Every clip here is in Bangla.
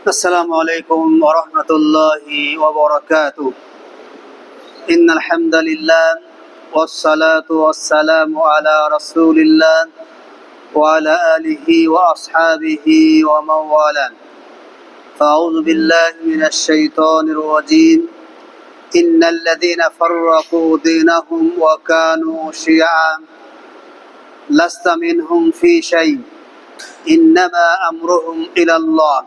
السلام عليكم ورحمة الله وبركاته. إن الحمد لله والصلاة والسلام على رسول الله وعلى آله وأصحابه ومن والاه. فأعوذ بالله من الشيطان الرجيم. إن الذين فرقوا دينهم وكانوا شيعا لست منهم في شيء إنما أمرهم إلى الله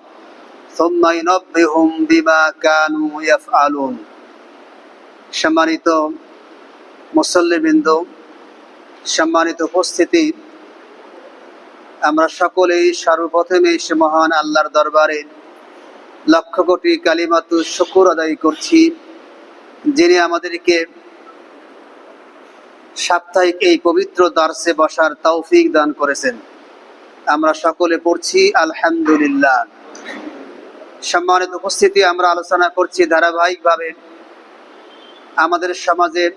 ثم ينبئهم بما كانوا يفعلون. সম্মানিত মুসল্লিবৃন্দ, সম্মানিত উপস্থিতি, আমরা সকলেই সর্বপ্রথমে সে মহান আল্লাহর দরবারে লক্ষ কোটি কালিমাতু শুকর আদায় করছি, যিনি আমাদেরকে সাপ্তাহিক এই পবিত্র দর্শে বসার তৌফিক দান করেছেন। আমরা সকলে পড়ছি আলহামদুলিল্লাহ। সম্মানিত উপস্থিতি, আমরা আলোচনা করছি ধারাবাহিকভাবে আমাদের সমাজের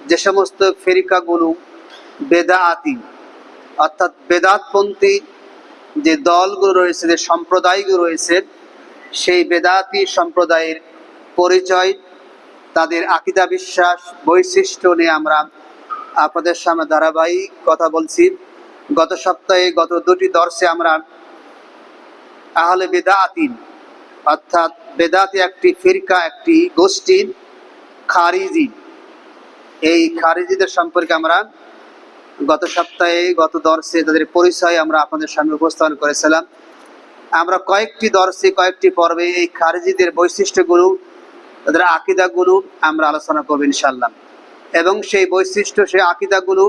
যে সমস্ত ফিরকাগুলো বেদাআতি অর্থাৎ বেদাতপন্থী যে দলগুলো রয়েছে, যে সম্প্রদায়গুলো রয়েছে, সেই বেদাতি সম্প্রদায়ের পরিচয়, তাদের আকীদা বিশ্বাস বৈশিষ্ট্য নিয়ে আমরা আপনাদের সামনে ধারাবাহিক কথা বলছি। গত সপ্তাহে গত দুটি দর্শে আমরা আহলে বেদাআতি অর্থাৎ বেদাতি একটি ফিরকা, একটি গোষ্ঠী খারিজি, এই খারিজিদের সম্পর্কে আমরা গত সপ্তাহে গত দর্শে তাদের পরিচয় আমরা আপনাদের সামনে উপস্থাপন করেছিলাম। আমরা কয়েকটি দর্শে কয়েকটি পর্বে এই খারিজিদের বৈশিষ্ট্যগুলো, তাদের আকীদাগুলো আমরা আলোচনা করব ইনশাআল্লাহ, এবং সেই বৈশিষ্ট্য, সেই আকীদাগুলো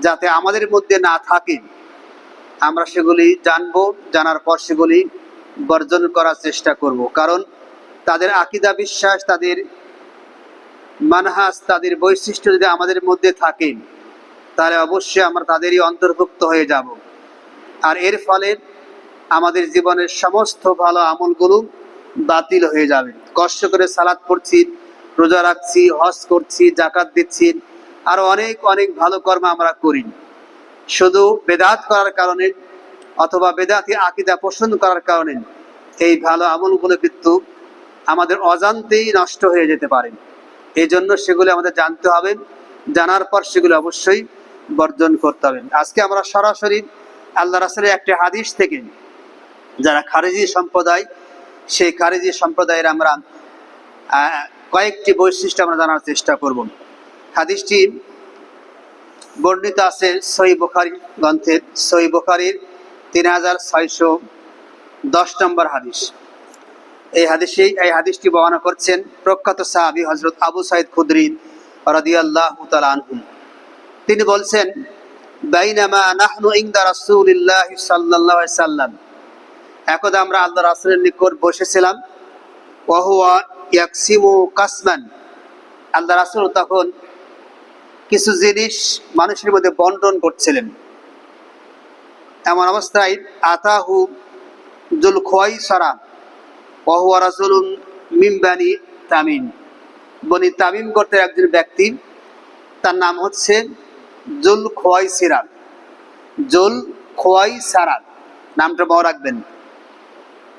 যাতে আমাদের মধ্যে না থাকে আমরা সেগুলি জানবো, জানার পর সেগুলি বর্জন করার চেষ্টা করব। কারণ তাদের আকীদা বিশ্বাস, তাদের মানহাজ, তাদের বৈশিষ্ট্য যদি আমাদের মধ্যে থাকে তাহলে অবশ্যই আমরা তাদেরই অন্তর্ভুক্ত হয়ে যাব, আর এর ফলে আমাদের জীবনের সমস্ত ভালো আমলগুলো বাতিল হয়ে যাবে। কষ্ট করে সালাত পড়ছি, রোজা রাখছি, হজ করছি, জাকাত দিচ্ছি, আরো অনেক অনেক ভালো কর্ম আমরা করি, শুধু বেদাত করার কারণে অথবা বেদাতি আকীদা পোষণ করার কারণে এই ভালো আমলগুলো কিন্তু আমাদের অজান্তেই নষ্ট হয়ে যেতে পারে। এই জন্য সেগুলো আমাদের জানতে হবে, জানার পর সেগুলো অবশ্যই বর্জন করতে হবে। আজকে আমরা সরাসরি আল্লাহ রাসূলের একটি হাদিস থেকে যারা খারিজি সম্প্রদায়, সেই খারিজি সম্প্রদায়ের আমরা কয়েকটি বৈশিষ্ট্য আমরা জানার চেষ্টা করব। হাদিসটি বর্ণিত আছে সহিহ বুখারী গ্রন্থের, সহিহ বুখারীর 3610 নম্বর হাদিস। এই হাদিসটি বর্ণনা করছেন প্রখ্যাত সাহাবী হযরত আবু সাঈদ খুদরী রাদিয়াল্লাহু তাআলা আনহু। তিনি বলছেন, বাইনামা নাহনু ইনদা রাসূলিল্লাহি সাল্লাল্লাহু আলাইহি সাল্লাম, একদা আমরা আল্লাহ রাসূলের নিকট বসেছিলাম, ওয়া হুয়া ইয়াকসিমু কাসমান, আল্লাহ রাসূল তখন কিছু জিনিস মানুষের মধ্যে বন্টন করছিলেন। এমন অবস্থায় আতাহু যুল খুয়াইসারা ওয়া হুয়া রাজুলুন মিন বানি তামিম, বনি তামিম গোত্রের একজন ব্যক্তি, তার নাম হচ্ছে যুল খুয়াইসিরা। যুল খুয়াইসারা নামটা মনে রাখবেন।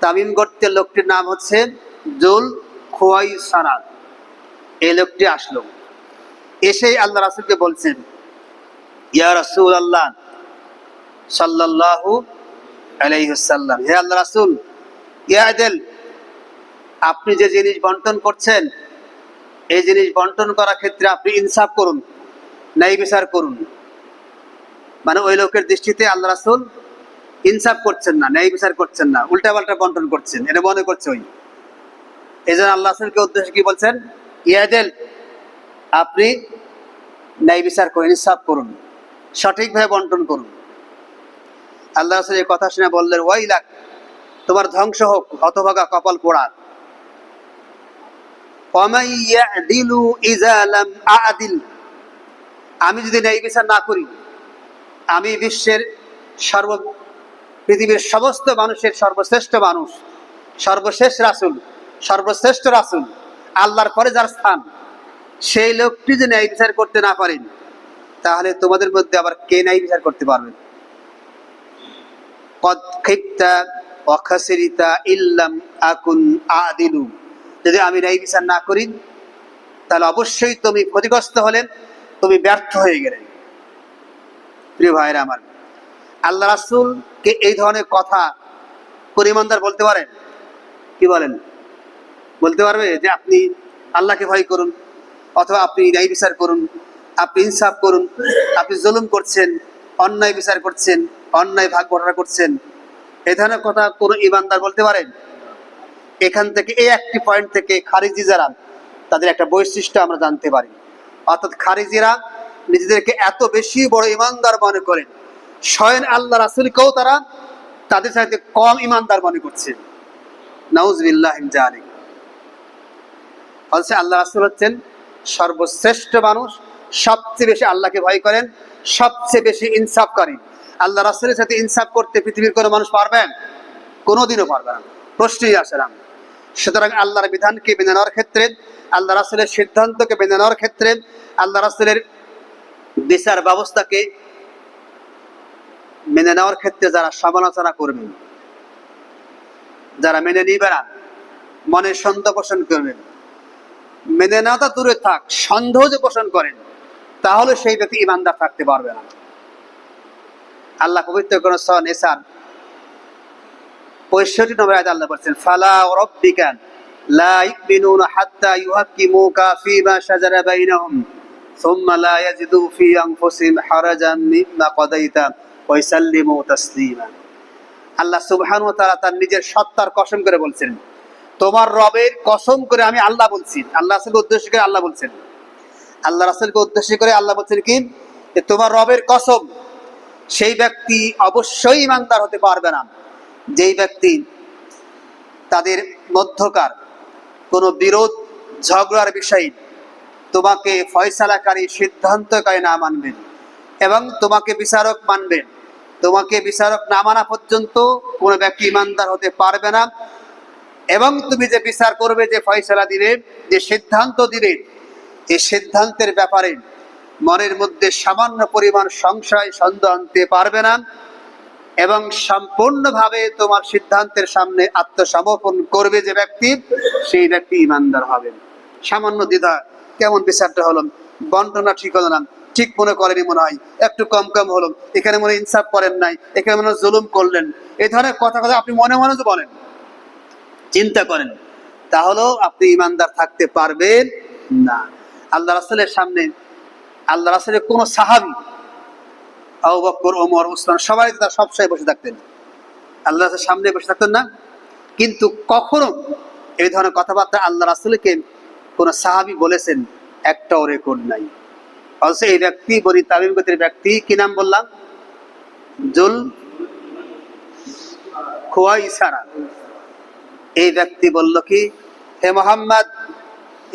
তামিম গোত্রের লোকটির নাম হচ্ছে যুল খুয়াইসারা। এই লোকটি আসলো, এসেই আল্লাহ রাসূলকে বলছেন, ইয়া রাসূলুল্লাহ সাল্লাল্লাহু আলাইহি ওয়াসাল্লাম, হে আল্লাহ রাসূল, ইয়াদিল, আপনি যে জিনিস বন্টন করছেন, এই জিনিস বন্টন করার ক্ষেত্রে আপনি ইনসাফ করুন, ন্যায় বিচার করুন। মানে ওই লোকের দৃষ্টিতে আল্লাহ রাসূল ইনসাফ করছেন না, ন্যায় বিচার করছেন না, উল্টাপাল্টা বন্টন করছেন, এটা মনে করছে ওই। এই জন্য আল্লাহ রাসূলকে উদ্দেশ্যে কি বলছেন, ইয়াদিল, আপনি ন্যায় বিচার করুন, ইনসাফ করুন, সঠিকভাবে বন্টন করুন। আল্লাহ রাসূল এই কথা শুনে বললেন, ওয়াইলাক, তোমার ধ্বংস হোক, হতভাগা, কপাল পোড়া। ওয়ামাই ইয়াদিলু ইযা লাম আ'দিল, আমি যদি ন্যায় বিচার না করি, আমি বিশ্বের পৃথিবীর সমস্ত মানুষের সর্বশ্রেষ্ঠ মানুষ, সর্বশেষ রাসূল, সর্বশ্রেষ্ঠ রাসূল, আল্লাহর পরে যার স্থান, সেই লোকটি যদি ন্যায় বিচার করতে না পারেন, তাহলে তোমাদের মধ্যে আবার কে ন্যায় বিচার করতে পারবে? কদ খিবতা ওয়া খাসিরিতা ইল্লাম আকুন আদিলু, যদি আমি ন্যায় বিচার না করি তাহলে অবশ্যই তুমি ক্ষতিগ্রস্ত হলে, তুমি ব্যর্থ হয়ে গেলে। প্রিয় ভাইরা আমার, আল্লাহ রাসূলকে এই ধরনের কথা কোন ইমানদার বলতে পারেন? কি বলেন? বলতে পারবে যে আপনি আল্লাহকে ভয় করুন, অথবা আপনি ন্যায় বিচার করুন, আপনি ইনসাফ করুন, আপনি জুলুম করছেন, অন্যায় বিচার করছেন, অন্যায় ভাগ বটোয়ারা করছেন, এই ধরনের কথা কোন ইমানদার বলতে পারেন? এখান থেকে এই একটি পয়েন্ট থেকে খারিজি যারা, তাদের একটা বৈশিষ্ট্য আমরা জানতে পারি। অর্থাৎ খারিজিরা নিজেদেরকে এত বেশি বড় ইমানদার মনে করেন, স্বয়ং আল্লাহ রাসূলকেও তারা তাদের সাথে কম ইমানদার মনে করছে। নাউযুবিল্লাহি মিন যালিক। বলছে আল্লাহ রাসূল হচ্ছেন সর্বশ্রেষ্ঠ মানুষ, সবচেয়ে বেশি আল্লাহকে ভয় করেন, সবচেয়ে বেশি ইনসাফকারী। আল্লাহ রাসূলের সাথে ইনসাফ করতে পৃথিবীর কোনো মানুষ পারবেন? কোনোদিনও পারবে না, প্রশ্নই আসে না। সুতরাং আল্লাহর বিধানকে মেনে নেওয়ার ক্ষেত্রে, আল্লাহ রাসূলের সিদ্ধান্তকে মেনে নেওয়ার ক্ষেত্রে, আল্লাহ রাসূলের বিচার ব্যবস্থাকে মেনে নেওয়ার ক্ষেত্রে যারা সমালোচনা করবেন, যারা মেনে নিবে না, মনে সন্দেহ পোষণ করবেন, মেনে নেওয়াটা দূরে থাক, সন্দেহ যে পোষণ করেন, তাহলে সেই ব্যক্তি ইমানদার থাকতে পারবে না। আল্লাহ পবিত্র কোরআন সূরা নিসার 65 নম্বর আয়াতে আল্লাহ বলেছেন, ফালা রাব্বিকা লা ইউমিনুনা হাত্তা ইউহাক্কিমুকা ফীমা শাজারা বাইনাহুম সুম্মা লা ইয়াজিদু ফী আনফুসিহিম হারাজাম মিম্মা কাদাইতা ওয়া ইসাল্লিমু তাসলিমা। আল্লাহ সুবহানাহু ওয়া তাআলা তার নিজের সত্তার কসম করে বলছেন, তোমার রবের কসম করে আমি আল্লাহ বলছি। আল্লাহ রাসূলকে উদ্দেশ্য করে আল্লাহ বলছেন, আল্লাহ রাসূলকে উদ্দেশ্য করে আল্লাহ বলছেন কি, যে তোমার রবের কসম, সেই ব্যক্তি অবশ্যই ইমানদার হতে পারবে না যেই ব্যক্তি তাদের মধ্যকার কোনো বিরোধ ঝগড়ার বিষয়ে তোমাকে ফয়সালাকারী সিদ্ধান্তকারী না মানবেন এবং তোমাকে বিচারক মানবেন। তোমাকে বিচারক না মানা পর্যন্ত কোনো ব্যক্তি ইমানদার হতে পারবে না। এবং তুমি যে বিচার করবে, যে ফয়সালা দিবে, যে সিদ্ধান্ত দিবে, এই সিদ্ধান্তের ব্যাপারে মনের মধ্যে সামান্য পরিমাণ সংশয় সন্দেহ আনতে পারবে না এবং সম্পূর্ণভাবে তোমার সিদ্ধান্তের সামনে আত্মসমর্পণ করবে যে ব্যক্তি, সেই ব্যক্তি ইমানদার হবেন। সামান্য দ্বিধা, কেমন বিচারটা হলো, বন্টনা ঠিক হলো না, ঠিক মনে করেনি মনে হয়, একটু কম কম হলো, এখানে মনে ইনসাফ করেন নাই, এখানে মনে জুলুম করলেন, এই ধরনের কথা কথা আপনি মনে মনে যে বলেন, চিন্তা করেন, তাহলেও আপনি ইমানদার থাকতে পারবেন না। আল্লাহ রাসূলের সামনে, আল্লাহ রাসূলের কোন সাহাবী, আবু বকর, ওমর, উসমান, সবাই তার সবসময় বসে থাকতেন, আল্লাহ রাসূলের সামনে বসে থাকতেন না, কিন্তু কখনো এই ধরনের কথাবার্তা আল্লাহ রাসূলকে কোন সাহাবী বলেছেন একটাও রেকর্ড নাই। অবশ্য এই ব্যক্তি বনি তামিম গোত্রের ব্যক্তি, কি নাম বললাম? জুল খুয়াইসারা। এই ব্যক্তি বলল কি, হে মুহাম্মদ,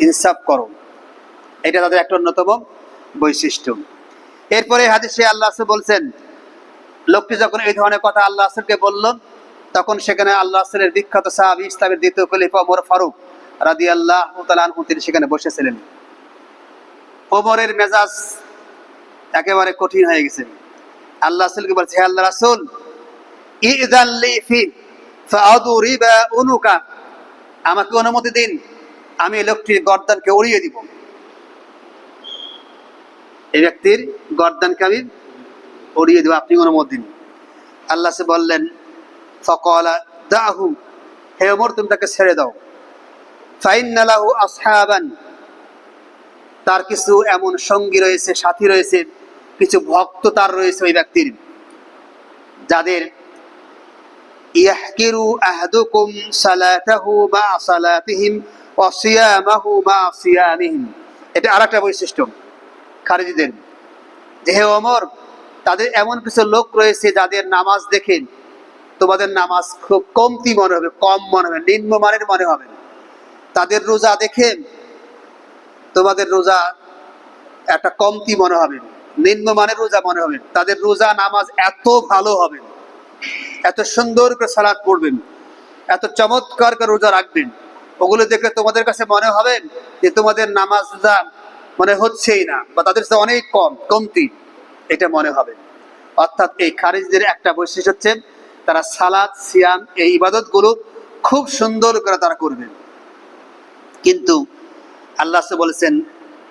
ইনসাফ করো। এটা তাদের একটা অন্যতম বৈশিষ্ট্য। এরপরে হাদিসে আল্লাহ রাসূল বলছেন, লোকটি যখন এই ধরনের কথা আল্লাহ রাসূলকে বলল, তখন সেখানে আল্লাহ রাসূলের বিখ্যাত সাহাবী, ইসলামের দ্বিতীয় খলিফা ওমর ফারুক রাদিয়াল্লাহু তাআলা আনহু, তিনি সেখানে বসেছিলেন। ওমরের মেজাজ একেবারে কঠিন হয়ে গেছে। আল্লাহ রাসূলকে বলছে, হে আল্লাহ রাসূল, ইযান লি ফি ফাআদরিবা উনুকা, আমাকে অনুমতি দিন, আমি এই লোকটির গর্দানকে উড়িয়ে দিব। এই ব্যক্তির গর্দানকে আমি উড়িয়ে দেব, আপনি অনুমতি দিন। আল্লাহ সে বললেন, ফাকালা দাহু, হে ওমর, তুমি তাকে ছেড়ে দাও। ফাইন্না লাহু আসহাবান, তার কিছু এমন সঙ্গী রয়েছে, সাথী রয়েছে, কিছু ভক্ত তার রয়েছে ওই ব্যক্তির, যাদের ইয়াহকিরু আহাদুকুম সালাতাহু মা সালাতিহিম ওয়া সিয়ামাহু মা সিয়ামিহিম। এটা আরেকটা বৈশিষ্ট্য খারিজিদের, যে হে ওমর, তাদের এমন কিছু লোক রয়েছে যাদের নামাজ দেখে তোমাদের নামাজ খুব কমতি মনে হবে, কম মনে হবে, নিম্নমানের মনে হবে। তাদের রোজা দেখে তোমাদের রোজা একটা কমতি মনে হবে, নিম্নমানের রোজা মনে হবে। তাদের রোজা নামাজ এত ভালো হবে, এত সুন্দর করে সালাত পড়বেন, এত চমৎকার করে রোজা রাখবেন, ওগুলো দেখে তোমাদের কাছে মনে হবে যে তোমাদের নামাজ রোজা মনে হচ্ছেই না, বা তাদের কাছে অনেক কমতি, এটা মনে হবে। অর্থাৎ এই খারিজদের একটা বৈশিষ্ট্য হচ্ছে, তারা সালাত সিয়াম এই ইবাদতগুলো খুব সুন্দর করে তারা করবেন। কিন্তু আল্লাহ বলেছেন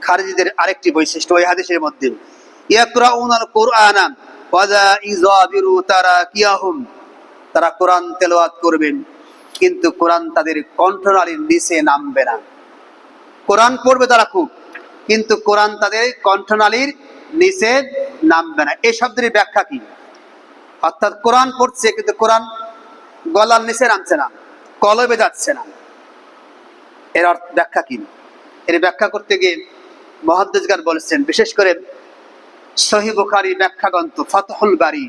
খারিজিদের আরেকটি বৈশিষ্ট্য ওই হাদিসের মধ্যে, ইয়াকরাউনাল কুরআনা ওয়ালা ইযাবিরু তারাকিয়াহুম, তারা কোরআন তেলাওয়াত করবেন কিন্তু কোরআন তাদের কণ্ঠনালীর নিচে নামবে না। কোরআন পড়বে তারা খুব, কিন্তু কোরআন তাদের কণ্ঠনালীর নিচে নামবে না। এই শব্দের ব্যাখ্যা কি? অর্থাৎ কোরআন পড়ছে কিন্তু কোরআন গলার নিচে নামছে না, কলবে যাচ্ছে না। এর অর্থ ব্যাখ্যা কি? এর ব্যাখ্যা করতে গিয়ে মুহাদ্দিসগণ বলেছেন, বিশেষ করে সহিহ বুখারী ব্যাখ্যা গ্রন্থ ফাতহুল বারী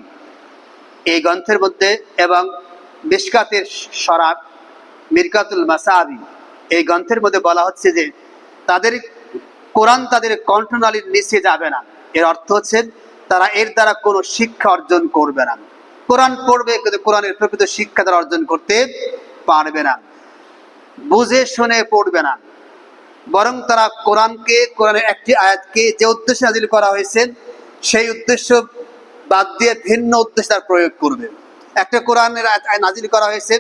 এই গ্রন্থের মধ্যে এবং মিশকাতের শরাব মিরকাতুল মাসাবি এই গ্রন্থের মধ্যে বলা হচ্ছে যে তাদের কোরআন তাদের কণ্ঠনালীর নিচে যাবে না। এর অর্থ হচ্ছে তারা এর দ্বারা কোনো শিক্ষা অর্জন করবে না। কোরআন পড়বে কিন্তু কোরআনের প্রকৃত শিক্ষা তারা অর্জন করতে পারবে না, বুঝে শুনে পড়বে না। বরং তারা কোরআনকে, কোরআনের একটি আয়াতকে যে উদ্দেশ্যে নাজিল করা হয়েছে সেই উদ্দেশ্য বাদ দিয়ে ভিন্ন উদ্দেশ্যে তার প্রয়োগ করবে। একটা কোরআনের আয়াত নাজিল করা হয়েছে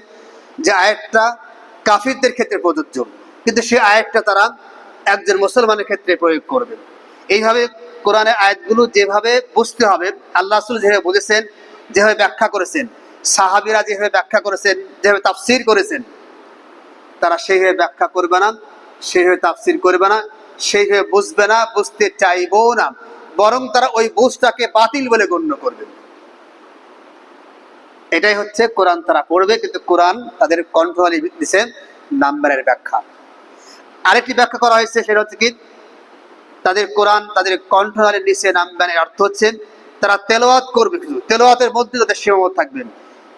যে আয়াতটা কাফিরদের ক্ষেত্রে প্রযোজ্য, কিন্তু সেই আয়াতটা তারা একজন মুসলমানের ক্ষেত্রে প্রয়োগ করবে। এইভাবে কোরআনের আয়াতগুলো যেভাবে বুঝতে হবে, আল্লাহ রাসূল যেভাবে বুঝেছেন, যেভাবে ব্যাখ্যা করেছেন, সাহাবীরা যেভাবে ব্যাখ্যা করেছেন, যেভাবে তাফসীর করেছেন, তারা সেইভাবে ব্যাখ্যা করবে না, সেইভাবে তাফসীর করবে না, সেইভাবে বুঝবে না, বুঝতে চাইবো না, বরং তারা ওই বুঝটাকে বাতিল বলে গণ্য করবে। এটাই হচ্ছে কোরআন তারা পড়বে কিন্তু কোরআন তাদের কণ্ঠনালীর নিচে নাম্বারের ব্যাখ্যা। আরেকটি ব্যাখ্যা করা হয়েছে, সেটা হচ্ছে কি তাদের কোরআন তাদের কণ্ঠনালীর নিচে নামবে। অর্থ হচ্ছে তারা তেলাওয়াত করবে, কিন্তু তেলাওয়াতের মধ্যে তাদের সীমাবদ্ধ থাকবেন,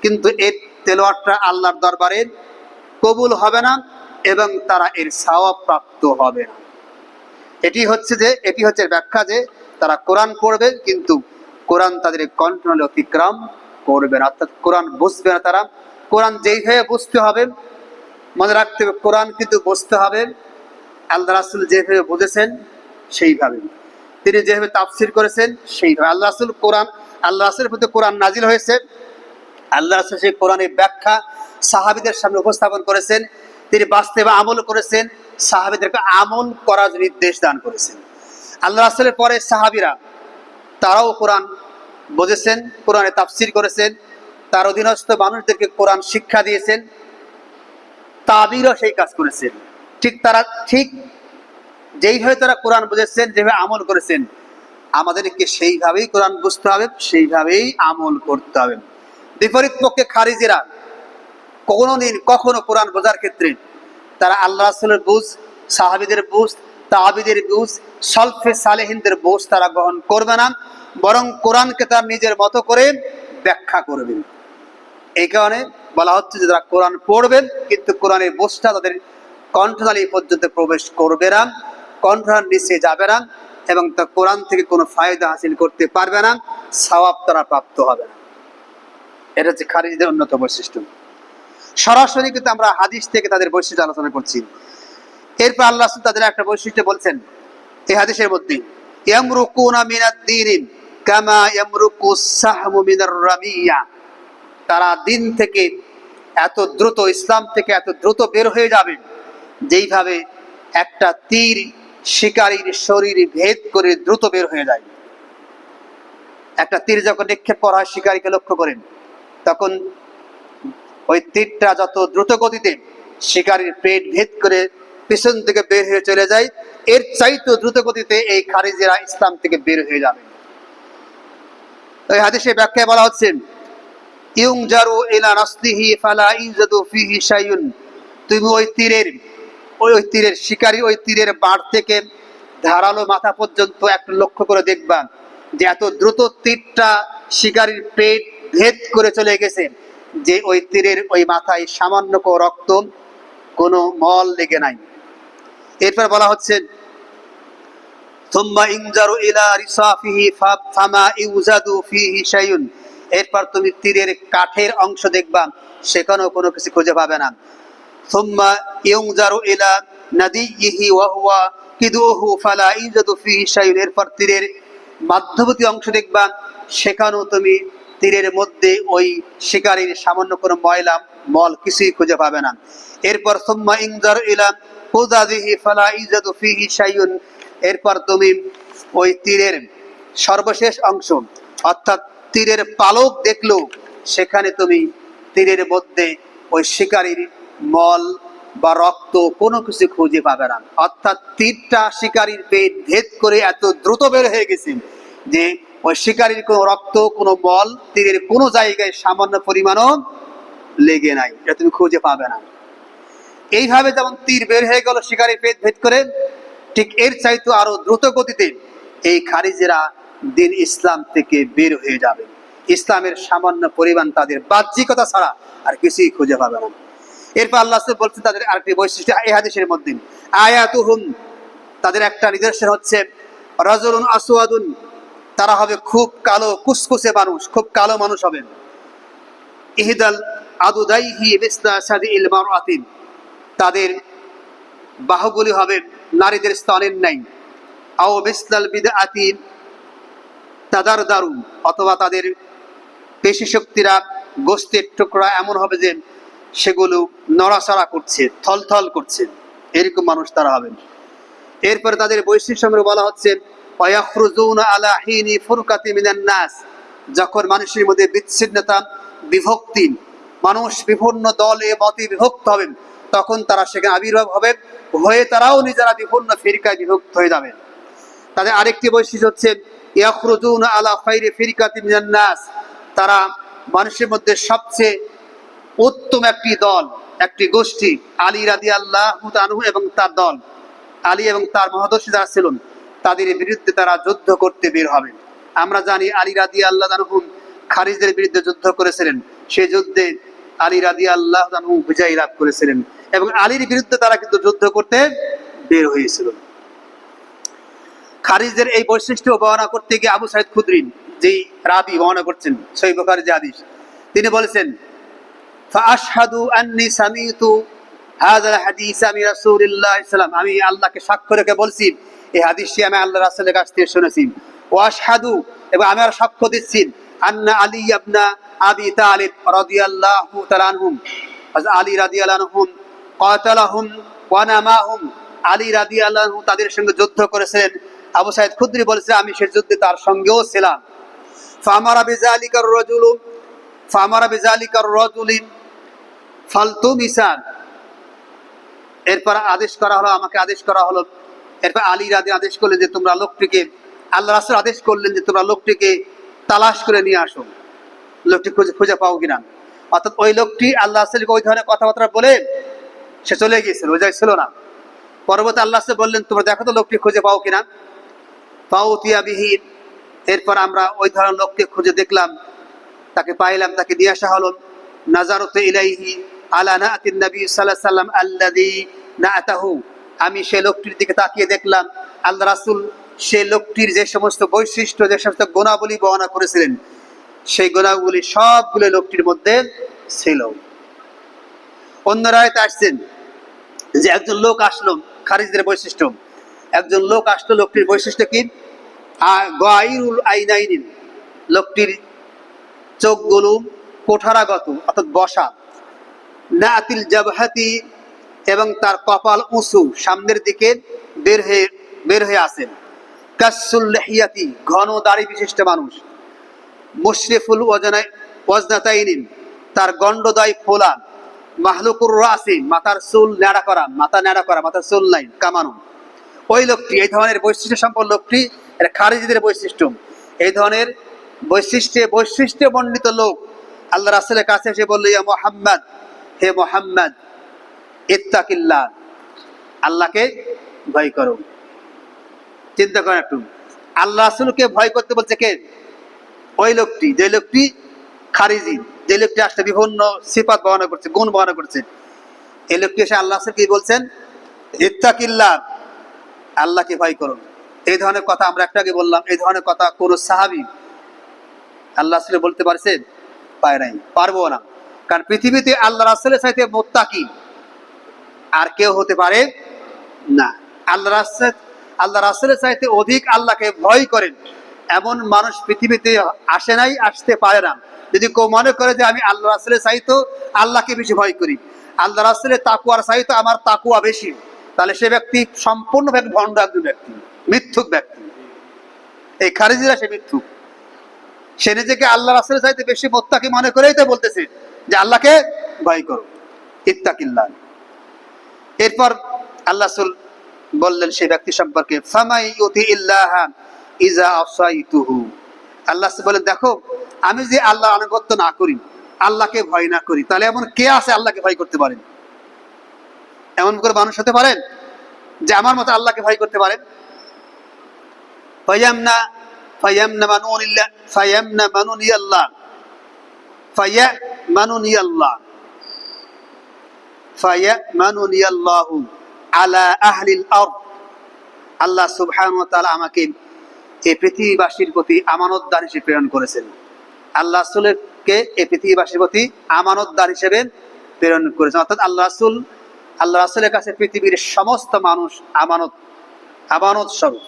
কিন্তু এই তেলাওয়াতটা আল্লাহর দরবারে কবুল হবে না এবং তারা এর সওয়াব প্রাপ্ত হবে না। এটি হচ্ছে ব্যাখ্যা যে তারা কোরআন পড়বে কিন্তু কোরআন তাদের কণ্ঠনালী অতিক্রম করবে না, অর্থাৎ কোরআন বুঝবে না। তারা কোরআন যেইভাবে বুঝতে হবে, মনে রাখতে হবে কোরআন কিন্তু বুঝতে হবে আল্লাহ রাসূল যেভাবে বুঝেছেন সেইভাবে, তিনি যেভাবে তাফসীর করেছেন সেইভাবে। আল্লাহ রাসূলের প্রতি কোরআন নাজিল হয়েছে, আল্লাহ রাসূল সেই কোরআনের ব্যাখ্যা সাহাবীদের সামনে উপস্থাপন করেছেন, তিনি বাস্তবে আমল করেছেন, সাহাবীদেরকে আমল করার নির্দেশ দান করেছেন। আল্লাহ রাসূলের পরে সাহাবীরা তারাও কোরআন বুঝেছেন, কোরআনে তাফসীর করেছেন, তার অধীনস্থ মানুষদেরকে কোরআন শিক্ষা দিয়েছেন, তাবিরও সেই কাজ করেছেন। ঠিক যেইভাবে তারা কোরআন বুঝেছেন, যেভাবে আমল করেছেন, আমাদেরকে সেইভাবেই কোরআন বুঝতে হবে, সেইভাবেই আমল করতে হবে। বিপরীত পক্ষে খারিজিরা কখনো কোরআন বোঝার ক্ষেত্রে তারা আল্লাহ রাসূলের বুঝ, সাহাবীদের বুঝ, তাবিদের বুঝ, সালফে সালেহিনদের বুঝ তারা গ্রহণ করবে না, বরং কোরআনকে তার নিজের মতো করে ব্যাখ্যা করবেন। এই কারণে বলা হচ্ছে যে তারা কোরআন পড়বেন কিন্তু কোরআনের বুঝটা তাদের কণ্ঠনালী পর্যন্ত প্রবেশ করবে না, কণ্ঠনালীর নিচে যাবে না এবং তা কোরআন থেকে কোনো ফায়দা হাসিল করতে পারবে না, সওয়াব তারা প্রাপ্ত হবে না। এটা হচ্ছে খারিজিদের উন্নত বৈশিষ্ট্য। সরাসরি কিন্তু আমরা হাদিস থেকে তাদের বৈশিষ্ট্য আলোচনা করছি। এরপর আল্লাহ তাদের একটা বৈশিষ্ট্য বলছেন এই হাদিসের মধ্যে, ইয়ামরুকুনা মিনাদ-দীন কামা ইয়ামরুকুস সাহমু মিনার রামিয়া, তারা দিন থেকে এত দ্রুত, ইসলাম থেকে এত দ্রুত বের হয়ে যাবে যেইভাবে একটা তীর শিকারীর শরীর ভেদ করে দ্রুত বের হয়ে যায়। একটা তীর যখন নিক্ষেপ করা হয় শিকারীকে লক্ষ্য করেন, তখন ওই তীরটা যত দ্রুত গতিতে শিকারীর পেট ভেদ করে পিছন থেকে বের হয়ে চলে যায়, এর চাইতে দ্রুত গতিতে এই খারিজিরা ইসলাম থেকে বের হয়ে যাবে। এই হাদিসে ব্যাখ্যায় বলা হচ্ছে, ইউনজারু ইলা নাসলিহি ফালা ইউজাদু ফিহি শাইউন, তুমি ওই তীরের শিকারী ওই তীরের বাঁট থেকে ধারালো মাথা পর্যন্ত একটু লক্ষ্য করে দেখবা যে এত দ্রুত তীরটা শিকারীর পেট ভেদ করে চলে গেছে যে ওই তীরের ওই মাথায় সামান্য রক্ত, কোনো মল লেগে নাই। এরপর বলা হচ্ছে, থুম্মা ইনজারু ইলা রিসাফিহি ফামা ইউজাদু ফিহি শাইউন, এরপর তুমি তীরের কাঠের অংশ দেখবা, সেখানেও কোনো কিছু খুঁজে পাবে না। থুম্মা ইউনজারু ইলা নাদিয়িহি ওয়া হুয়া কিদুহু ফালা ইউজাদু ফিহি শাইউন, এরপর তীরের মধ্যবর্তী অংশ দেখবা, সেখানেও তুমি তীরের মধ্যে ওই শিকারীর সামান্য কোনো ময়লা মল কিছুই খুঁজে পাবে না। এরপর সুম্মা ইনজার ইলা কুদাদিহি ফালা ইজাদু ফিহি শাইউন, এরপর তুমি ওই তীরের সর্বশেষ অংশ অর্থাৎ তীরের পালক দেখলো, সেখানে তুমি তীরের মধ্যে ওই শিকারীর মল বা রক্ত কোনো কিছু খুঁজে পাবে না। অর্থাৎ তীরটা শিকারীর পেট ভেদ করে এত দ্রুত বের হয়ে গেছে যে ওই শিকারীর কোনো রক্ত, কোনো মল তীরের কোনো জায়গায় সামান্য পরিমাণও লেগে নাই, এটা তুমি খুঁজে পাবে না। এইভাবে যেমন তীর বের হয়ে গেল শিকারীর পেট ভেদ করে, ঠিক এর চাইতে আরো দ্রুত গতিতে এই খারিজেরা দিন ইসলাম থেকে বের হয়ে যাবে। ইসলামের সামান্য পরিমাণ তাদের বাহ্যিকতা ছাড়া আর কিছুই খুঁজে পাবে না। এরপর আল্লাহ বলছেন তাদের আরেকটি বৈশিষ্ট্য এই হাদিসের মধ্যে, আয়াতুহুম, তাদের একটা নিদর্শন হচ্ছে রাজুলুন আসওয়াদুন, তারা হবে খুব কালো কুসকুসে মানুষ, খুব কালো মানুষ হবেন। ইহদাল আদুদাইহি মিসলা সাদিল মারআতিন, তাদের বাহুগুলি হবে নারীদের স্তনের ন্যায়। আও মিসলাল বিদআতিন তাদারদারু, অথবা তাদের পেশি শক্তিরা গোস্তের টুকরা এমন হবে যে সেগুলো নড়াচড়া করছে, থলথল করছে, এরকম মানুষ তারা হবেন। এরপরে তাদের বৈশিষ্ট্য বলা হচ্ছে ওয়াখরুজুনা আলা হিনি ফুরকাতি মিনান নাস, যখন মানুষের মধ্যে বিচ্ছিন্নতা, বিভক্তি, মানুষ বিভিন্ন দলে মতে বিভক্ত হবেন, তখন তারা সেখানে আবির্ভাব হবে, হয়ে তারাও নিজেরা বিভিন্ন ফিরকায় বিভক্ত হয়ে যাবে। তাদের আরেকটি বৈশিষ্ট্য হচ্ছে ইয়াখরুজুনা আলা খায়রি ফিরকাতি মিনান নাস, তারা মানুষের মধ্যে সবচেয়ে উত্তম একটি দল, একটি গোষ্ঠী, আলী রাদিয়াল্লাহু তাআলা এবং তার দল, আলী এবং তার মহাদর্শী যারা ছিলেন, তাদের বিরুদ্ধে তারা যুদ্ধ করতে বের হবেন। আমরা জানি আলী রাদিয়াল্লাহু আনহু খারিজদের বিরুদ্ধে যুদ্ধ করেছিলেন, সেই যুদ্ধে আলী রাদিয়াল্লাহু আনহু বিজয় লাভ করেছিলেন এবং আলীর বিরুদ্ধে তারা কিন্তু যুদ্ধ করতে বের হয়েছিল। খারিজদের এই বৈশিষ্ট্য বর্ণনা করতে গিয়ে আবু সাঈদ খুদরি, যেই রাবি বর্ণনা করছেন সহিহ বুখারীর যে হাদিস, তিনি বলেছেন ফাআশহাদু আন্নী সামিতু হাযাল হাদিস মিন রাসূলিল্লাহ সাল্লাল্লাহু আলাইহি ওয়াসাল্লাম, আমি আল্লাহকে সাক্ষ্য রেখে বলছি এই হাদিসটি আমি আল্লাহর রাসূলের কাছ থেকে শুনেছি। ওয়া আশহাদু, এবং আমি আর সাক্ষ্য দিচ্ছি আন্না আলী ইবনে আবি তালিব রাদিয়াল্লাহু তাআলা আনহু, আলী রাদিয়াল্লাহু আনহু কাতালাহুম ওয়া নামাহুম, আলী রাদিয়াল্লাহু আনহু তাদের সঙ্গে যুদ্ধ করেছিলেন। আবু সাঈদ খুদরি বলেছে আমি সেই যুদ্ধে তার সঙ্গেও ছিলাম। ফামারা বিযালিকার রাজুলু ফামারা বিযালিকার রাজুলিন ফালতুমিসান, এরপর আদেশ করা হলো, আমাকে আদেশ করা হলো। এরপর আলী রাদি আদেশ করলেন যে তোমরা লোকটিকে, আল্লাহ রাসূল আদেশ করলেন যে তোমরা লোকটিকে তালাশ করে নিয়ে আসো, লোকটি খুঁজে পাও কিনা। অর্থাৎ ওই লোকটি আল্লাহ রাসূলকে ওই ধরনের কথাবার্তা বলে সে চলে গিয়েছিল, ওই জায়গায় ছিল না। পরবর্তী আল্লাহ রাসূল বললেন তোমরা দেখো তো লোকটি খুঁজে পাও কিনা। ফাউতিয়া বিহি, এরপর আমরা ওই ধরনের লোককে খুঁজে দেখলাম, তাকে পাইলাম, তাকে নিয়ে আসা হলো। নাজারতু ইলাইহি আলা নাতিন নবী সাল্লাল্লাহু আলাইহি ওয়াসাল্লাম আল্লাযী নাতাহু, আমি সেই লোকটির দিকে তাকিয়ে দেখলাম আল্লাহ রাসূল সেই লোকটির যে সমস্ত বৈশিষ্ট্য, যে সমস্ত গুণাবলী বর্ণনা করেছিলেন, সেই গুণাবলী সবগুলো লোকটির মধ্যে ছিল। অন্য রায়তে আসছেন যে একজন লোক আসলো, খারিজদের বৈশিষ্ট্য, একজন লোক আসলো, লোকটির বৈশিষ্ট্য কি গায়রুল আইনাইন, লোকটির চোখগুলো কোঠারাগত অর্থাৎ বসা, নাতিল জাবহাতি, এবং তার কপাল উঁচু সামনের দিকে বের হয়ে আসেন। কাসুল লিহিয়াতি, ঘন দাড়ি বিশিষ্ট মানুষ। মুশরিফুল ওয়াজনাতাইন, তার গন্ডদাই ফোলা। মাহলুকুর রাসি, মাথার চুল ন্যাড়া করা, মাথার চুল নাই, কামানো। ওই লোকটি, এই ধরনের বৈশিষ্ট্য সম্পন্ন লোকটি খারিজিদের বৈশিষ্ট্য। এই ধরনের বৈশিষ্ট্য মণ্ডিত লোক আল্লাহ রাসূলের কাছে এসে বলল ইয়া মুহাম্মদ, হে মুহাম্মদ, ইত্তাকিল্লাহ, আল্লাহকে ভয় করো। চিন্তা করেন একটু, আল্লাহ রাসূলকে ভয় করতে বলছে কে? ওই লোকটি, যে লোকটি খারিজি, যে লোকটি আসলে বিভিন্ন সিফাত বর্ণনা করছে, গুণ বর্ণনা করছে। এই লোকটি এসে আল্লাহ রাসূলকে বলছেন ইত্তাকিল্লাহ, আল্লাহকে ভয় করো। এই ধরনের কথা আমরা একটু আগে বললাম, এই ধরনের কথা কোন সাহাবী আল্লাহ রাসূল বলতে পারছে? পায় নাই, পারবো না। কারণ পৃথিবীতে আল্লাহ রাসূলের চাইতে মুত্তাকি আর কেউ হতে পারে না। আল্লাহ রাসূলের চাইতে অধিক আল্লাহকে ভয় করেন এমন মানুষ পৃথিবীতে আসে নাই, আসতে পারে না। যদি কেউ মনে করে যে আমি আল্লাহ রাসূলের চাইতো আল্লাহকে বেশি ভয় করি, আল্লাহ রাসূলের তাকওয়ার চাইতো আমার তাকওয়া বেশি, তাহলে সে ব্যক্তি সম্পূর্ণভাবে ভণ্ড একজন ব্যক্তি, মিথ্যুক ব্যক্তি। এই খারিজিরা সে মিথ্যুক। সে নিজেকে আল্লাহ রাসূলের চাইতে বেশি মুত্তাকি মনে করেই তো বলতেছে যে আল্লাহকে ভয় করো, ইত্তাকিল্লাহ। এরপর আল্লাহ রাসূল বললেন সেই ব্যক্তি সম্পর্কে, ফামাই ইউতি ইল্লাহা ইজা আসাইতুহু। আল্লাহ বলেন, দেখো আমি যে আল্লাহ আনুগত্য না করি, আল্লাহকে ভয় না করি, তাহলে এমন কে আছে আল্লাহকে ভয় করতে পারেন? এমন করে মানুষ হতে পারেন যে আমার মতো আল্লাহকে ভয় করতে পারেন? ফায়ামনা ফায়ামনা মানুনিল্লাহ ফায়ামনা মানুনিয়াল্লাহ ফায়ামানুনিয়াল্লাহ ফায়ামানুনিয়াল্লাহু আলা আহলিল আরদ। আল্লাহ সুবহানাহু ওয়া তাআলা আমাকে এই পৃথিবীবাসীর প্রতি আমানতদার হিসেবে প্রেরণ করেছেন। আল্লাহ রাসূলকে এই পৃথিবীবাসীর প্রতি আমানতদার হিসেবে প্রেরণ করেছেন। অর্থাৎ আল্লাহ রাসূলের কাছে পৃথিবীর সমস্ত মানুষ আমানত স্বরূপ।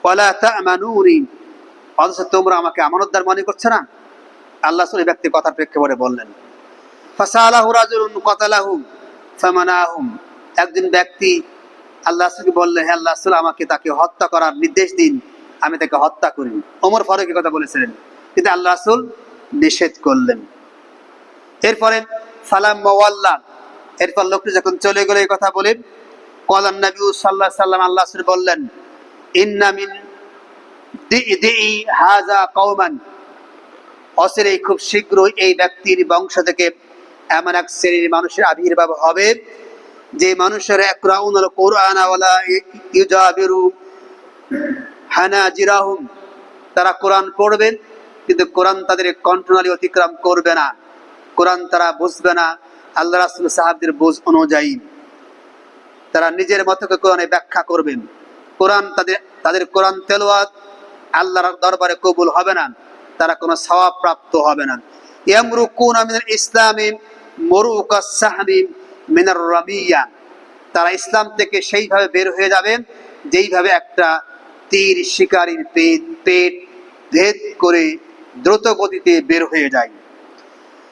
ওয়ালা তা'মানুনি, অথচ তোমরা আমাকে আমানতদার মনে করছো না। আল্লাহ রাসূল এই ব্যক্তির কথার প্রেক্ষাপটে বললেন। ফাসালাহু রাজুলুন কাতালাহুম ফামানাহুম। একজন ব্যক্তি আল্লাহ রাসূলকে বললেন, হে আল্লাহ রাসূল, আমাকে তাকে হত্যা করার নির্দেশ দিন, আমি তাকে হত্যা করি। ওমর ফারুক কথা বলেছিলেন, কিন্তু আল্লাহ রাসূল নিষেধ করলেন। এরপরে ফালাম ওয়াল্লা, এরপর লোকটি যখন চলে গেল এই কথা বলে, ক্বালান নবী সাল্লাল্লাহু আলাইহি ওয়াসাল্লাম, আল্লাহ রাসূল বললেন, ইন্না মিন দিই হাযা কওমান, অচিরেই খুব শীঘ্রই এই ব্যক্তির বংশ থেকে এমন এক শ্রেণীর মানুষের আবির্ভাব হবে যে মানুষের ইয়াকরাউনাল কুরআন ওয়ালা ইউজাবিরু হানাজিরাহুম, তারা কোরআন পড়বেন কিন্তু কোরআন তাদের কণ্ঠনালী অতিক্রম করবে না, কোরআন তারা বুঝবে না আল্লাহ রাসূল সাহাবীদের বুঝ অনুযায়ী। তারা নিজের মতো করে কোরআনে ব্যাখ্যা করবেন। কোরআন তাদের কোরআন তেলাওয়াত আল্লাহর দরবারে কবুল হবে না, তারা কোনো সওয়াব প্রাপ্ত হবে না। ইয়ামরুকুনা মিনাল ইসলামি মুরুকাস সাহমি মিনার রামিয়া, তারা ইসলাম থেকে সেইভাবে বের হয়ে যাবেন যেইভাবে একটা তীর শিকারীর পেট ভেদ করে দ্রুত গতিতে বের হয়ে যায়।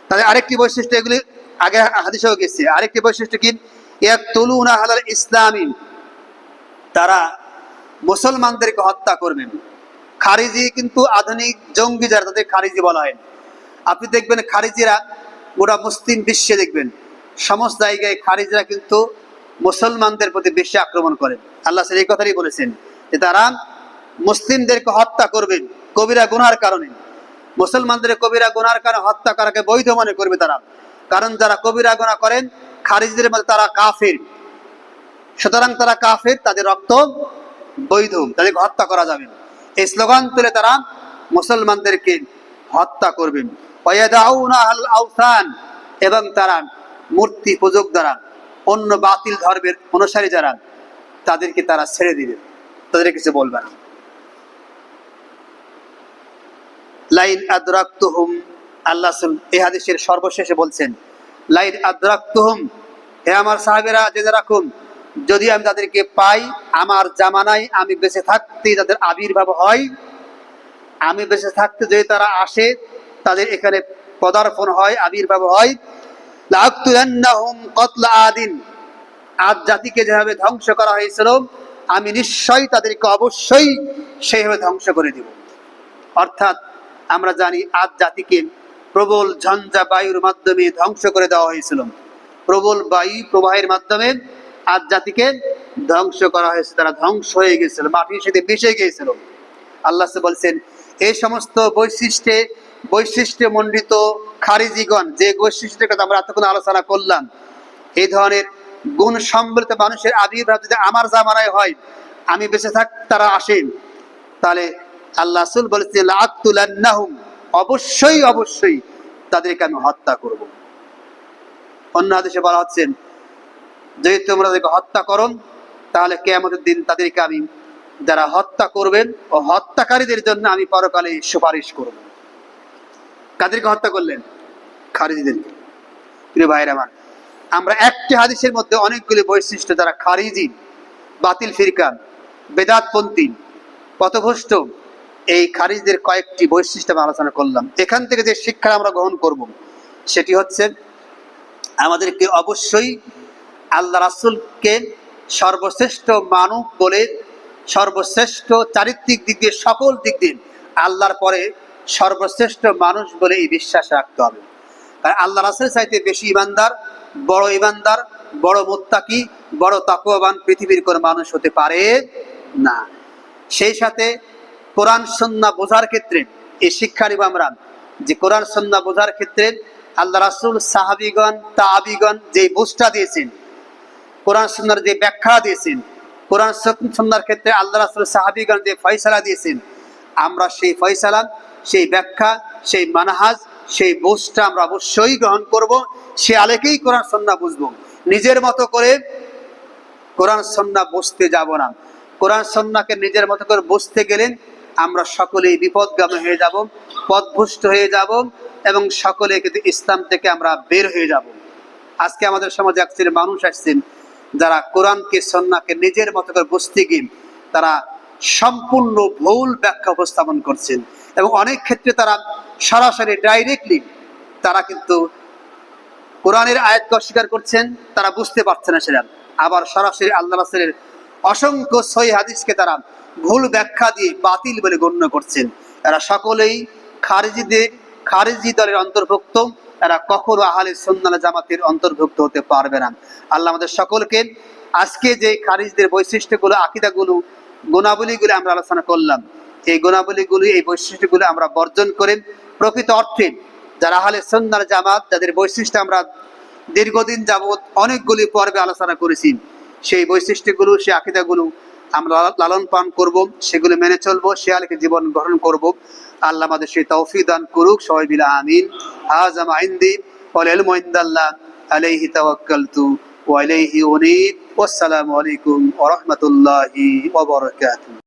তাদের আরেকটি বৈশিষ্ট্য, এগুলি আগে হাদিসেও গেছে, আরেকটি বৈশিষ্ট্য কি, ইয়াকতুলুনা আলাল ইসলামি, তারা মুসলমানদেরকে হত্যা করবেন। খারিজি কিন্তু আধুনিক জঙ্গি যারা, তাদের খারিজি বলা হয়। আপনি দেখবেন খারিজিরা গোটা মুসলিম বিশ্বে দেখবেন সমস্ত জায়গায় খারিজিরা কিন্তু মুসলমানদের প্রতি বেশি আক্রমণ করেন। আল্লাহ এই কথাই বলেছেন যে তারা মুসলিমদেরকে হত্যা করবেন কবিরা গুনার কারণে। মুসলমানদের কবিরা গুনার কারণে হত্যা করাকে বৈধ মনে করবে তারা, কারণ যারা কবিরা গুনাহ করেন খারিজিদের মধ্যে তারা কাফির, সুতরাং তারা কাফির, তাদের রক্ত বৈধ, তাদেরকে হত্যা করা যাবে। এই স্লোগান তুলে তারা মুসলমানদেরকে হত্যা করবেন। ওয়ায়াদাউনা আল আওসান, এবং তারা মূর্তি পূজক দ্বারা অন্য বাতিল ধর্মের অনুসারী যারা, তাদেরকে তারা ছেড়ে দিবে, তাদের কিছু বলবে না। লাইন আদরাকতুহুম, আল্লাহ এই হাদিসের সর্বশেষে বলছেন, লাইন আদরাকতুহুম, হে আমার সাহাবীরা জেনে রাখুন, যদি আমি তাদেরকে পাই, আমার জামানায় আমি বেঁচে থাকতে তাদের আবির্ভাব হয়, আমি বেঁচে থাকতে যদি তারা আসে, তাদের এখানে পদার্পণ হয়, আবির্ভাব হয়, লাআকতুলান্নাহুম কতলা আদিন, আদ জাতিকে যেভাবে ধ্বংস করা হয়েছিল আমি নিশ্চয়ই তাদেরকে অবশ্যই সেইভাবে ধ্বংস করে দেব। অর্থাৎ আমরা জানি আদ জাতিকে প্রবল ঝঞ্ঝা বায়ুর মাধ্যমে ধ্বংস করে দেওয়া হয়েছিল। প্রবল বায়ু প্রবাহের মাধ্যমে আদ জাতিকে ধ্বংস করা হয়েছে, তারা ধ্বংস হয়ে গেছিল, মাটির সাথে মিশে গিয়েছিল। আল্লাহ বলছেন এই সমস্ত বৈশিষ্ট্য মণ্ডিত খারিজিগণ, যে বৈশিষ্ট্যের কথা আমরা এতক্ষণ আলোচনা করলাম, এই ধরনের গুণ সম্বলিত মানুষের আবির্ভাব যদি আমার জামানায় হয়, আমি বেঁচে থাক তারা আসেন, তাহলে আল্লাহ রাসূল বলেছেন লাআকতুলান্নাহুম, অবশ্যই অবশ্যই তাদেরকে আমি হত্যা করব। অন্য হাদিসে বলা হচ্ছে যদি তোমরা তাদেরকে হত্যা করো, তাহলে কিয়ামতের দিন তাদেরকে আমি, যারা হত্যা করবেন ও হত্যাকারীদের জন্য আমি পরকালে সুপারিশ করব। কাদেরকে হত্যা করলেন? খারিজিদেরকে। প্রিয় ভাইরা আমার, আমরা একটি হাদিসের মধ্যে অনেকগুলি বৈশিষ্ট্য, যারা খারিজি, বাতিল ফিরকা, বেদাতপন্থী, পথভ্রষ্ট এই খারিজদের কয়েকটি বৈশিষ্ট্য আমি আলোচনা করলাম। এখান থেকে যে শিক্ষা আমরা গ্রহণ করব সেটি হচ্ছে আমাদেরকে অবশ্যই আল্লাহ রাসূলকে সর্বশ্রেষ্ঠ মানব বলে, সর্বশ্রেষ্ঠ চারিত্রিক দিক দিয়ে, সকল দিক দিয়ে আল্লাহর পরে সর্বশ্রেষ্ঠ মানুষ বলে এই বিশ্বাস রাখতে হবে। কারণ আল্লাহ রাসূলের চাইতে বেশি ইমানদার, বড় মুত্তাকি, বড় তাকওয়াবান পৃথিবীর কোনো মানুষ হতে পারে না। সেই সাথে কোরআন সুন্নাহ বোঝার ক্ষেত্রে এই শিক্ষা নিব আমরা যে কোরআন সুন্নাহ বোঝার ক্ষেত্রে আল্লাহ রাসূল, সাহাবীগণ, তাবিগণ যে বুঝটা দিয়েছেন, কোরআন সুন্নাহর যে ব্যাখ্যা দিয়েছেন, কোরআন সুন্নাহর ক্ষেত্রে আল্লাহ রাসূল, সাহাবীগণ যে ফয়সালা দিয়েছেন, আমরা সেই ফয়সালা, সেই ব্যাখ্যা, সেই মানহাজ, সেই বুঝটা আমরা অবশ্যই গ্রহণ করব। সে আলেকেই কোরআন সুন্নাহ বুঝবো। নিজের মতো করে কোরআন সুন্নাহ বুঝতে যাব না। কোরআন সুন্নাহকে নিজের মতো করে বুঝতে গেলে আমরা সকলেই বিপদগামী হয়ে যাব, পথভ্রষ্ট হয়ে যাব এবং সকলে কিন্তু ইসলাম থেকে আমরা বের হয়ে যাব। আজকে আমাদের সমাজে এক শ্রেণীর মানুষ আসছেন যারা কোরআনকে সুন্নাহকে নিজের মতো করে বুঝতে গিয়ে তারা সম্পূর্ণ ভুল ব্যাখ্যা উপস্থাপন করছেন এবং অনেক ক্ষেত্রে তারা সরাসরি ডাইরেক্টলি তারা কিন্তু কোরআনের আয়াতকে অস্বীকার করছেন, তারা বুঝতে পারছে না সেটা। আবার সরাসরি আল্লাহ রাসূলের অসংখ্য সহিহ হাদিসকে তারা ভুল ব্যাখ্যা দিয়ে বাতিল বলে গণ্য করছেন। এরা সকলেই খারিজি দলের অন্তর্ভুক্ত। এরা কখনো আহলে সুন্নাহ ওয়াল জামাতের অন্তর্ভুক্ত হতে পারবে না। আল্লাহ আমাদের সকলকে আজকে যে খারিজদের বৈশিষ্ট্যগুলো, আকীদাগুলো, গুণাবলীগুলো আমরা আলোচনা করলাম, এই গুণাবলীগুলি, এই বৈশিষ্ট্যগুলো আমরা বর্জন করে প্রকৃত অর্থে যারা আহলে সুন্নাহ ওয়াল জামাত, যাদের বৈশিষ্ট্য আমরা দীর্ঘদিন যাবৎ অনেকগুলি পর্বে আলোচনা করেছি, সেই বৈশিষ্ট্যগুলো, সেই আকীদাগুলো আমরা লালন পালন করব, সেগুলো মেনে চলবো, সে আলোকে জীবন গ্রহণ করব। আল্লাহ আমাদের সেই তৌফিক দান করুক। সবাই বিলা আমিন। হাযা মা ইনদি ওয়াল ইলমু ইনদাল্লাহ আলাইহি তাওয়াক্কালতু ওয়া ইলাইহি উনীব। ওয়াসসালামু আলাইকুম ওয়া রাহমাতুল্লাহি ওয়া বারাকাতুহু।